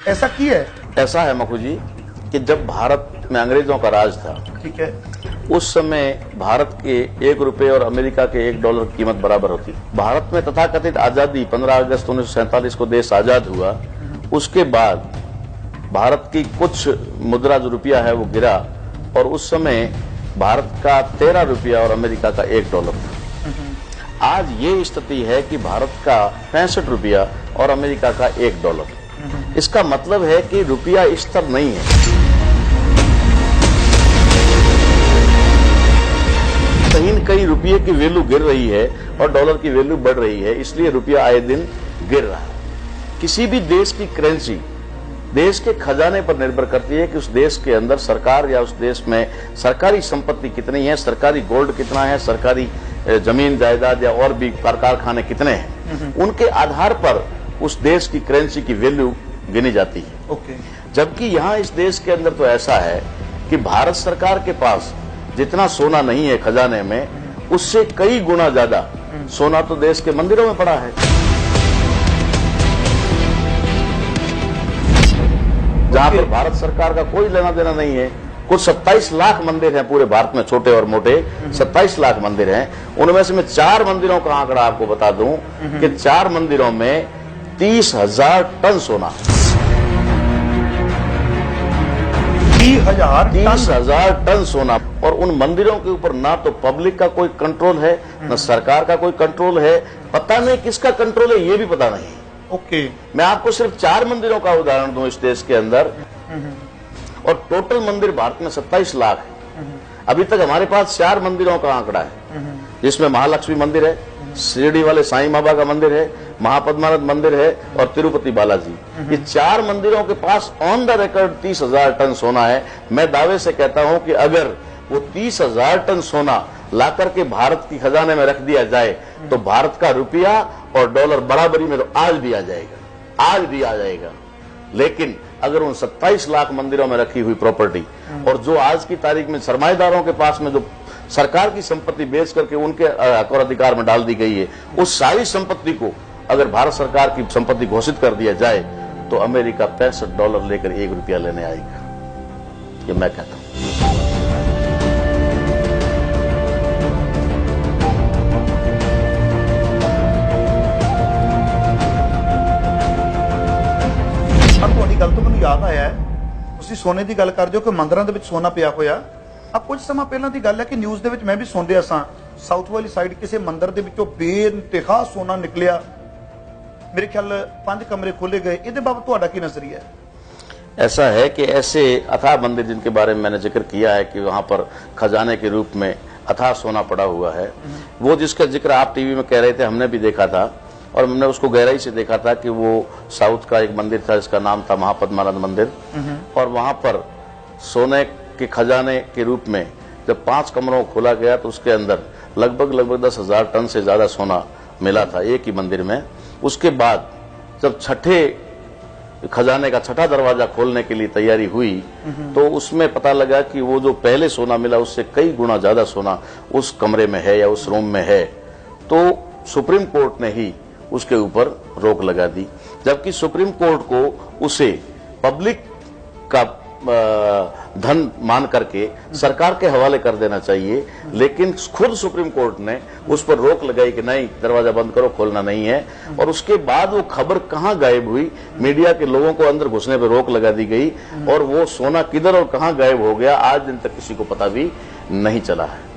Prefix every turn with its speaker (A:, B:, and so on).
A: ऐसा की है?
B: ऐसा है मखू जी कि जब भारत में अंग्रेजों का राज था,
A: ठीक है,
B: उस समय भारत के 1 रुपए और अमेरिका के 1 डॉलर की कीमत बराबर होती। भारत में तथाकथित आजादी 15 अगस्त 1947 को देश आजाद हुआ। उसके बाद भारत की कुछ मुद्रा जो रुपया है वो गिरा और उस समय भारत का 13 रुपया और अमेरिका का 1 डॉलर था। आज ये स्थिति है कि भारत का 65 रुपया और अमेरिका का 1 डॉलर। इसका मतलब है कि रुपया स्थिर नहीं है। कहीं न कहीं रुपये की वैल्यू गिर रही है और डॉलर की वैल्यू बढ़ रही है, इसलिए रुपया आए दिन गिर रहा है। किसी भी देश की करेंसी देश के खजाने पर निर्भर करती है कि उस देश के अंदर सरकार या उस देश में सरकारी संपत्ति कितनी है, सरकारी गोल्ड कितना है, सरकारी जमीन जायदाद या और भी कारखाने कितने हैं। उनके आधार पर उस देश की करेंसी की वैल्यू गिनी जाती है।
A: ओके।
B: जबकि यहाँ इस देश के अंदर तो ऐसा है कि भारत सरकार के पास जितना सोना नहीं है खजाने में, उससे कई गुना ज्यादा सोना तो देश के मंदिरों में पड़ा है। जहां पर भारत सरकार का कोई लेना देना नहीं है। कुछ 27 लाख मंदिर हैं पूरे भारत में, छोटे और मोटे 27 लाख मंदिर हैं। उनमें से मैं 4 मंदिरों का आंकड़ा आपको बता दूं कि 4 मंदिरों में 30,000 टन सोना। 30,000 टन सोना। और उन मंदिरों के ऊपर ना तो पब्लिक का कोई कंट्रोल है, ना सरकार का कोई कंट्रोल है। पता नहीं किसका कंट्रोल है, ये भी पता नहीं।
A: ओके।
B: मैं आपको सिर्फ 4 मंदिरों का उदाहरण दूं इस देश के अंदर, और टोटल मंदिर भारत में 27 लाख है। अभी तक हमारे पास 4 मंदिरों का आंकड़ा है, जिसमें महालक्ष्मी मंदिर है, शिरडी वाले साईं बाबा का मंदिर है, महापद्मानाथ मंदिर है और तिरुपति बालाजी। ये 4 मंदिरों के पास ऑन द रिकॉर्ड 30,000 टन सोना है। मैं दावे से कहता हूं कि अगर वो 30,000 टन सोना लाकर के भारत की खजाने में रख दिया जाए तो भारत का रुपया और डॉलर बराबरी में तो आज भी आ जाएगा, आज भी आ जाएगा। लेकिन अगर उन 27 लाख मंदिरों में रखी हुई प्रॉपर्टी और जो आज की तारीख में सरमाएदारों के पास में जो सरकार की संपत्ति बेच करके उनके हक और अधिकार में डाल दी गई है, उस सारी संपत्ति को अगर भारत सरकार की संपत्ति घोषित कर दिया जाए तो अमेरिका 65 डॉलर लेकर 1 रुपया लेने आएगा। ये मैं कहता हूं।
A: गल तो मैं याद आया है, तुसी सोने की गल कर जो कि मंदिरों के सोना पिया होया। अब कुछ समय पहला की गल है कि न्यूज़ दे विच मैं भी सुन रहा सा, साउथ वाली साइड किसी मंदिर के विचों बेइंतहा सोना निकलिया। मेरे ख्याल 5 कमरे खोले गए। इहदे बाबत तुहाडा की नजरिया है?
B: ऐसा है कि ऐसे अथाह मंदिर जिनके बारे में मैंने जिक्र किया है कि वहां पर खजाने के रूप में अथाह सोना पड़ा हुआ है, वो जिसका जिक्र आप टीवी में कह रहे थे, हमने भी देखा था और हमने उसको गहराई से देखा था कि वो साउथ का एक मंदिर था जिसका नाम था महापद्मानाथ मंदिर। और वहां पर सोने के खजाने के रूप में जब 5 कमरों को खोला गया तो उसके अंदर लगभग 10,000 टन से ज्यादा सोना मिला था एक ही मंदिर में। उसके बाद जब छठे खजाने का छठा दरवाजा खोलने के लिए तैयारी हुई तो उसमें पता लगा कि वो जो पहले सोना मिला उससे कई गुना ज्यादा सोना उस कमरे में है या उस रूम में है। तो सुप्रीम कोर्ट ने ही उसके ऊपर रोक लगा दी, जबकि सुप्रीम कोर्ट को उसे पब्लिक का धन मान करके सरकार के हवाले कर देना चाहिए। लेकिन खुद सुप्रीम कोर्ट ने उस पर रोक लगाई कि नहीं, दरवाजा बंद करो, खोलना नहीं है। और उसके बाद वो खबर कहां गायब हुई, मीडिया के लोगों को अंदर घुसने पर रोक लगा दी गई और वो सोना किधर और कहां गायब हो गया आज दिन तक किसी को पता भी नहीं चला है।